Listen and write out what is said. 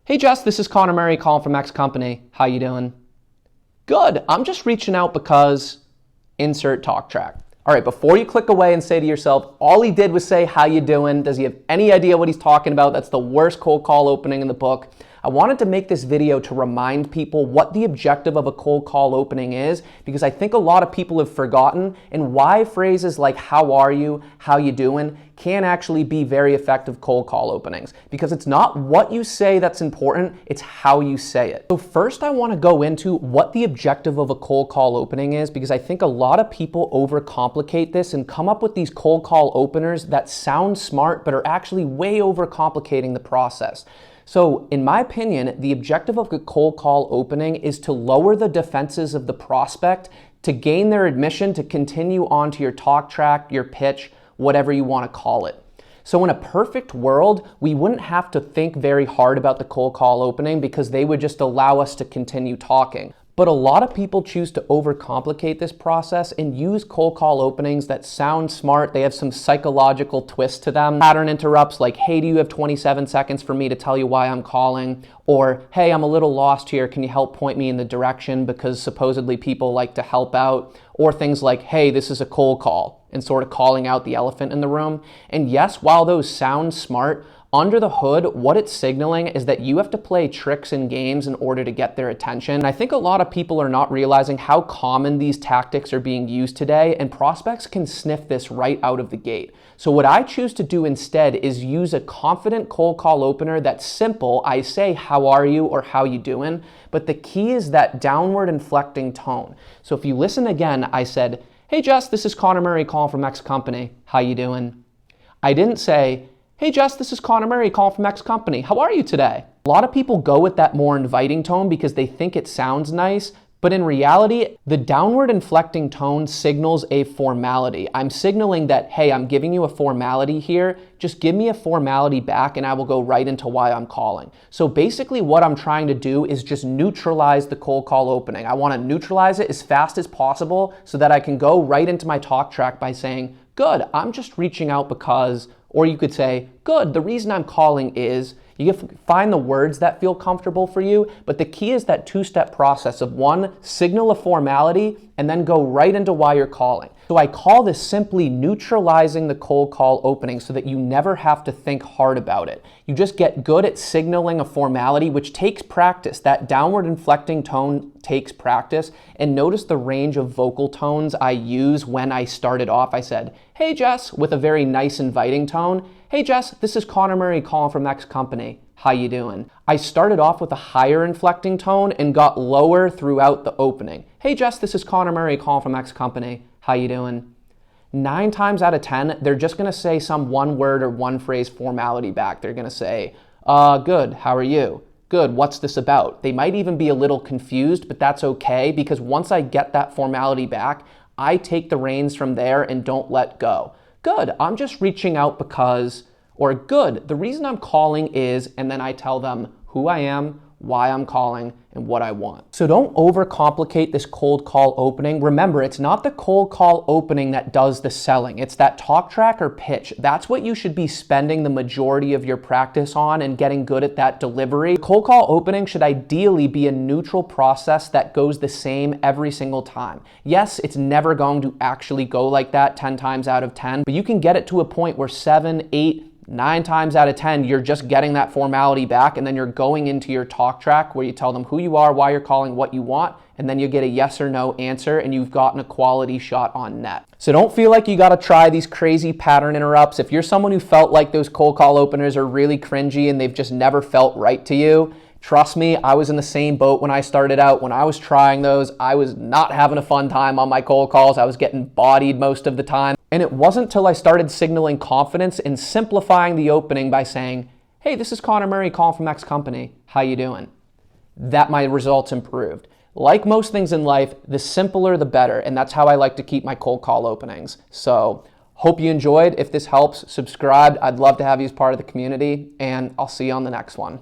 Hey Jess, this is Connor Murray calling from X Company. How you doing? Good. I'm just reaching out because insert talk track. All right, before you click away and say to yourself, all he did was say, how you doing? Does he have any idea what he's talking about? That's the worst cold call opening in the book. I wanted to make this video to remind people what the objective of a cold call opening is, because I think a lot of people have forgotten, and why phrases like how are you, how you doing can actually be very effective cold call openings, because it's not what you say that's important, it's how you say it. So first I want to go into what the objective of a cold call opening is, because I think a lot of people overcomplicate this and come up with these cold call openers that sound smart but are actually way overcomplicating the process. So in my opinion, the objective of a cold call opening is to lower the defenses of the prospect, to gain their admission to continue on to your talk track, your pitch, whatever you want to call it. So in a perfect world, we wouldn't have to think very hard about the cold call opening because they would just allow us to continue talking. But a lot of people choose to overcomplicate this process and use cold call openings that sound smart. They have some psychological twist to them. Pattern interrupts like, hey, do you have 27 seconds for me to tell you why I'm calling? Or, hey, I'm a little lost here. Can you help point me in the direction? Because supposedly people like to help out. Or things like, hey, this is a cold call, and sort of calling out the elephant in the room. And yes, while those sound smart, under the hood, what it's signaling is that you have to play tricks and games in order to get their attention. And I think a lot of people are not realizing how common these tactics are being used today, and prospects can sniff this right out of the gate. So what I choose to do instead is use a confident cold call opener that's simple. I say, how are you or how you doing? But the key is that downward inflecting tone. So if you listen again, I said, hey Jess, this is Connor Murray calling from X Company. How you doing? I didn't say, hey Jess, this is Connor Murray calling from X Company. How are you today? A lot of people go with that more inviting tone because they think it sounds nice, but in reality, the downward inflecting tone signals a formality. I'm signaling that, hey, I'm giving you a formality here. Just give me a formality back and I will go right into why I'm calling. So basically what I'm trying to do is just neutralize the cold call opening. I want to neutralize it as fast as possible so that I can go right into my talk track by saying, good, I'm just reaching out because, or you could say, good, the reason I'm calling is, you have to find the words that feel comfortable for you, but the key is that two-step process of one, signal a formality, and then go right into why you're calling. So I call this simply neutralizing the cold call opening so that you never have to think hard about it. You just get good at signaling a formality, which takes practice. That downward inflecting tone takes practice. And notice the range of vocal tones I use when I started off. I said, hey Jess, with a very nice inviting tone. Hey Jess, this is Connor Murray calling from X Company. How you doing? I started off with a higher inflecting tone and got lower throughout the opening. Hey Jess, this is Connor Murray calling from X Company. How you doing? 9 times out of 10, they're just gonna say some one word or one phrase formality back. They're gonna say, good, how are you? Good, what's this about? They might even be a little confused, but that's okay, because once I get that formality back, I take the reins from there and don't let go. Good, I'm just reaching out because, or good, the reason I'm calling is, and then I tell them who I am, why I'm calling, and what I want. So don't overcomplicate this cold call opening. Remember, it's not the cold call opening that does the selling. It's that talk track or pitch. That's what you should be spending the majority of your practice on and getting good at that delivery. The cold call opening should ideally be a neutral process that goes the same every single time. Yes, it's never going to actually go like that 10 times out of 10, but you can get it to a point where 7, 8, 9 times out of 10, you're just getting that formality back, and then you're going into your talk track where you tell them who you are, why you're calling, what you want, and then you get a yes or no answer, and you've gotten a quality shot on net. So don't feel like you gotta try these crazy pattern interrupts. If you're someone who felt like those cold call openers are really cringy and they've just never felt right to you, trust me, I was in the same boat when I started out. When I was trying those, I was not having a fun time on my cold calls. I was getting bodied most of the time. And it wasn't till I started signaling confidence and simplifying the opening by saying, hey, this is Connor Murray calling from X Company. How you doing? That my results improved. Like most things in life, the simpler the better. And that's how I like to keep my cold call openings. So hope you enjoyed. If this helps, subscribe. I'd love to have you as part of the community, and I'll see you on the next one.